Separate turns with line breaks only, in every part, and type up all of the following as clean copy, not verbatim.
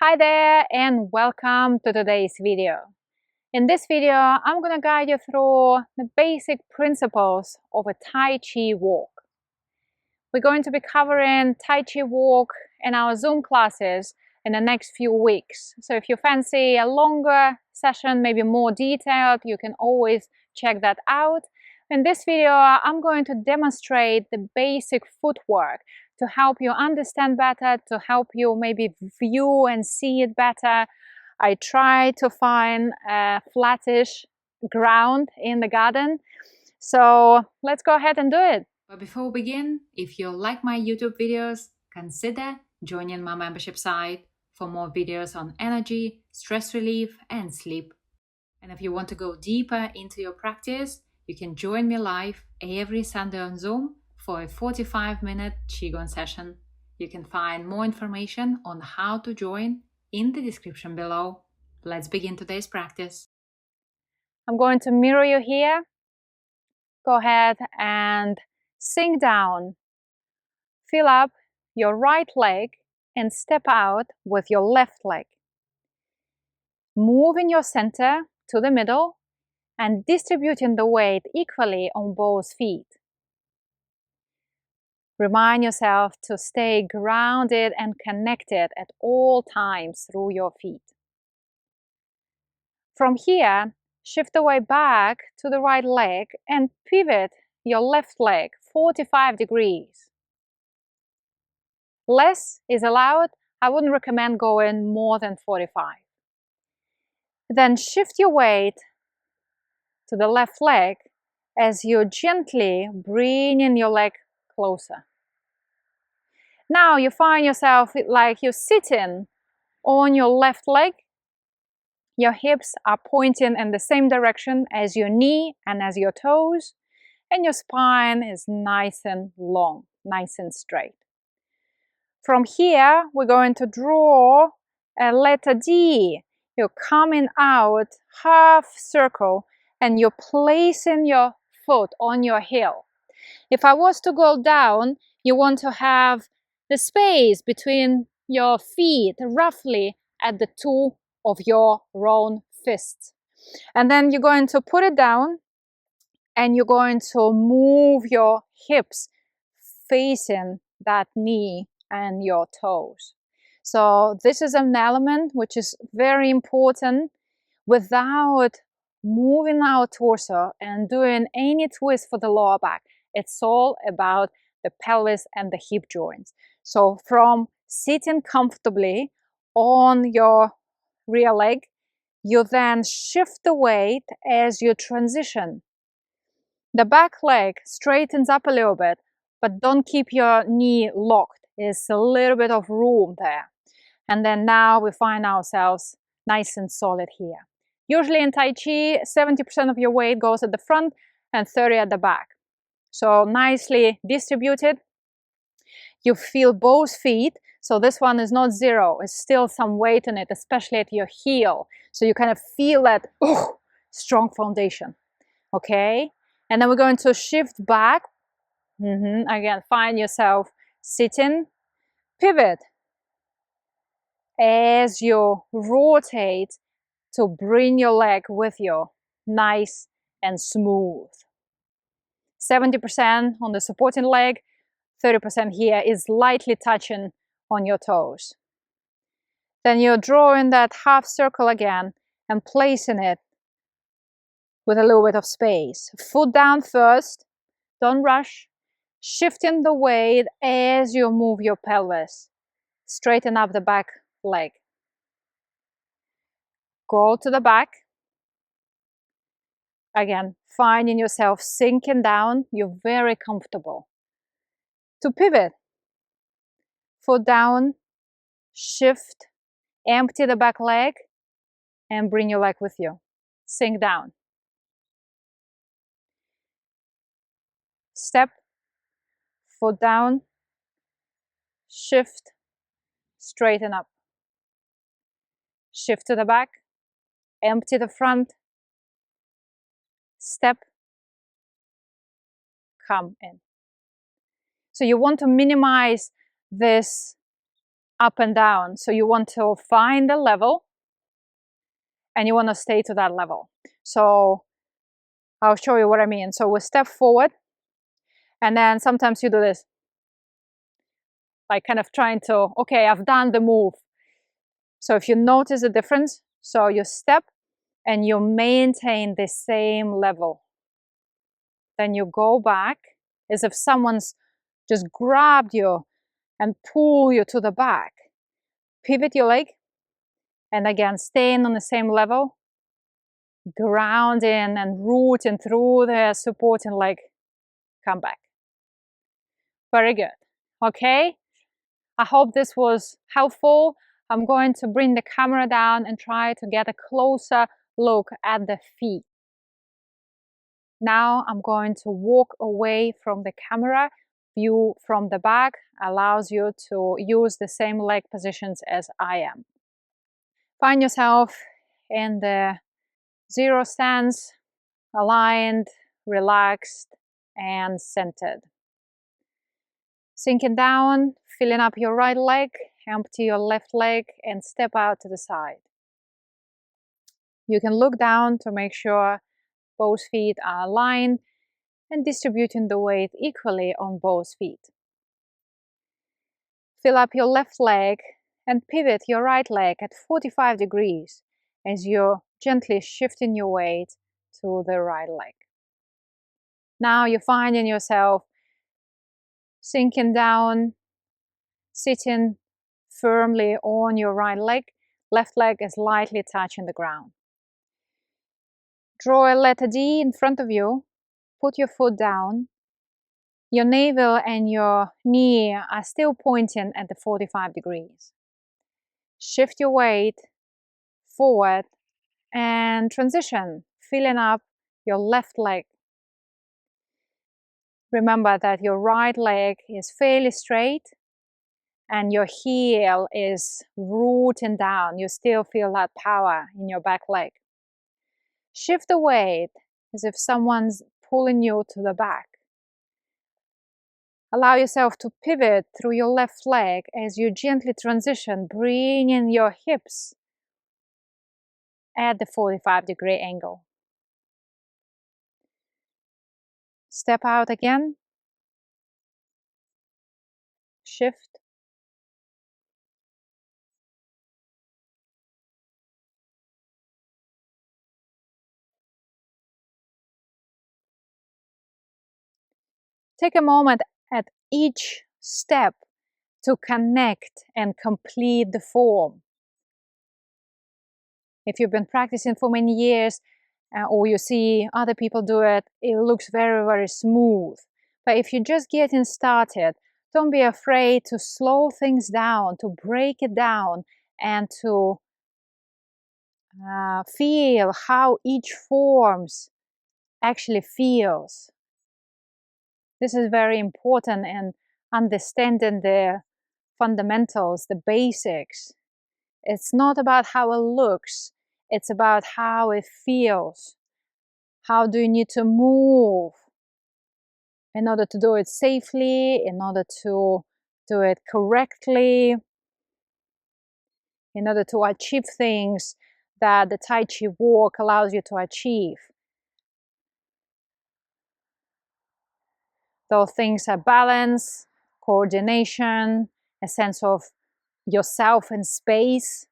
Hi there and welcome to today's video. In this video, I'm going to guide you through the basic principles of a Tai Chi walk. We're going to be covering Tai Chi walk in our Zoom classes in the next few weeks. So if you fancy a longer session, maybe more detailed, you can always check that out. In this video, I'm going to demonstrate the basic footwork to help you understand better, to help you maybe view and see it better. I try to find a flattish ground in the garden. So let's go ahead and do it.
But before we begin, if you like my YouTube videos, consider joining my membership site for more videos on energy, stress relief, and sleep. And if you want to go deeper into your practice, you can join me live every Sunday on Zoom for a 45-minute Qigong session. You can find more information on how to join in the description below. Let's begin today's practice.
I'm going to mirror you here. Go ahead and sink down. Fill up your right leg and step out with your left leg. Move in your center to the middle and distributing the weight equally on both feet. Remind yourself to stay grounded and connected at all times through your feet. From here, shift the weight back to the right leg and pivot your left leg 45 degrees. Less is allowed. I wouldn't recommend going more than 45. Then shift your weight to the left leg as you gently bring in your leg closer. Now you find yourself like you're sitting on your left leg. Your hips are pointing in the same direction as your knee and as your toes, and your spine is nice and long, nice and straight. From here, we're going to draw a letter D. You're coming out half circle and you're placing your foot on your heel. If I was to go down, you want to have the space between your feet roughly at the two of your round fists. And then you're going to put it down and you're going to move your hips facing that knee and your toes. So this is an element which is very important without moving our torso and doing any twist for the lower back. It's all about the pelvis and the hip joints. So from sitting comfortably on your rear leg, you then shift the weight as you transition. The back leg straightens up a little bit, but don't keep your knee locked. There's a little bit of room there. And then now we find ourselves nice and solid here. Usually in Tai Chi, 70% of your weight goes at the front and 30% at the back. So nicely distributed. You feel both feet. So this one is not zero. It's still some weight in it, especially at your heel. So you kind of feel that strong foundation. Okay? And then we're going to shift back. Again, find yourself sitting. Pivot as you rotate to bring your leg with you, nice and smooth. 70% on the supporting leg, 30% here is lightly touching on your toes. Then you're drawing that half circle again and placing it with a little bit of space. Foot down first, don't rush. Shifting the weight as you move your pelvis. Straighten up the back leg. Go to the back. Again, finding yourself sinking down, you're very comfortable. To pivot, foot down, shift, empty the back leg, and bring your leg with you. Sink down. Step, foot down, shift, straighten up. Shift to the back, empty the front, step, come in. So you want to minimize this up and down. So you want to find a level and you want to stay to that level. So I'll show you what I mean. So we step forward, and then sometimes you do this, like kind of trying to, okay, I've done the move. So if you notice the difference, so you step and you maintain the same level. Then you go back as if someone's just grabbed you and pull you to the back. Pivot your leg, and again, staying on the same level, grounding and rooting through the supporting leg. Come back. Very good. Okay, I hope this was helpful. I'm going to bring the camera down and try to get a closer look at the feet. Now I'm going to walk away from the camera. View from the back allows you to use the same leg positions as I am. Find yourself in the zero stance, aligned, relaxed, and centered. Sinking down, filling up your right leg, empty your left leg, and step out to the side. You can look down to make sure both feet are aligned and distributing the weight equally on both feet. Fill up your left leg and pivot your right leg at 45 degrees as you're gently shifting your weight to the right leg. Now you're finding yourself sinking down, sitting firmly on your right leg. Left leg is lightly touching the ground. Draw a letter D in front of you. Put your foot down. Your navel and your knee are still pointing at the 45 degrees. Shift your weight forward and transition, filling up your left leg. Remember that your right leg is fairly straight and your heel is rooting down. You still feel that power in your back leg. Shift the weight as if someone's pulling you to the back. Allow yourself to pivot through your left leg as you gently transition, bringing your hips at the 45-degree angle. Step out again. Shift. Take a moment at each step to connect and complete the form. If you've been practicing for many years or you see other people do it, it looks very, very smooth. But if you're just getting started, don't be afraid to slow things down, to break it down, and to feel how each forms actually feels. This is very important in understanding the fundamentals, the basics. It's not about how it looks, it's about how it feels. How do you need to move in order to do it safely, in order to do it correctly, in order to achieve things that the Tai Chi Walk allows you to achieve. Those things are balance, coordination, a sense of yourself in space,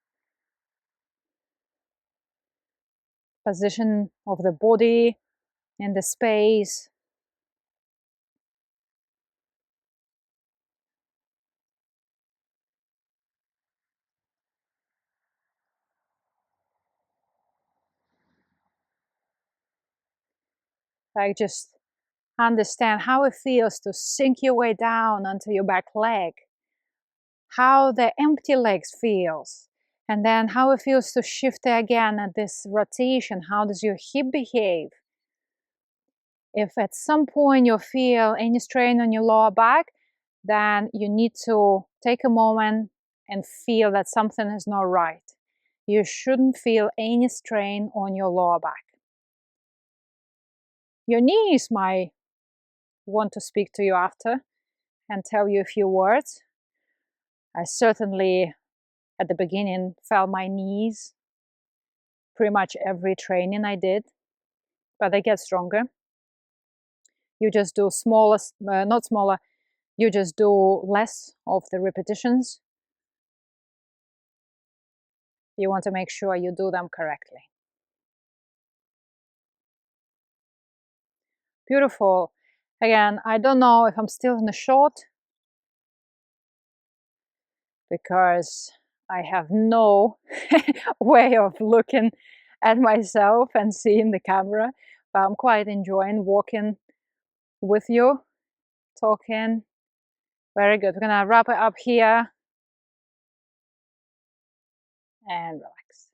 position of the body in the space. Like just understand how it feels to sink your way down onto your back leg, how the empty legs feels, and then how it feels to shift again at this rotation. How does your hip behave? If at some point you feel any strain on your lower back, then you need to take a moment and feel that something is not right. You shouldn't feel any strain on your lower back. Your knees might want to speak to you after and tell you a few words. I certainly at the beginning felt my knees pretty much every training I did, but they get stronger. You just do smaller, not smaller, you just do less of the repetitions. You want to make sure you do them correctly. Beautiful. Again, I don't know if I'm still in the shot because I have no way of looking at myself and seeing the camera, but I'm quite enjoying walking with you, talking. Very good. We're gonna wrap it up here and relax.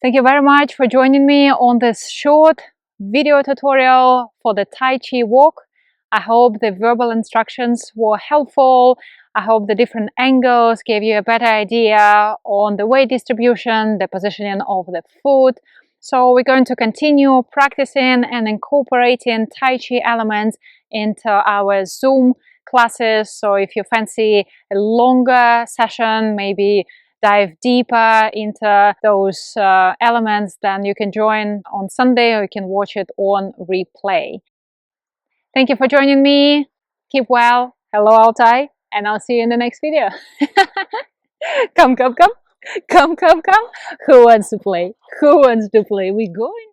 Thank you very much for joining me on this short video tutorial for the Tai Chi Walk. I hope the verbal instructions were helpful. I hope the different angles gave you a better idea on the weight distribution, the positioning of the foot. So we're going to continue practicing and incorporating Tai Chi elements into our Zoom classes. So if you fancy a longer session, maybe dive deeper into those elements, then you can join on Sunday or you can watch it on replay. Thank you for joining me. Keep well. Hello, Altai, and I'll see you in the next video. Come, come, come. Come, come, come. Who wants to play? Who wants to play? We going?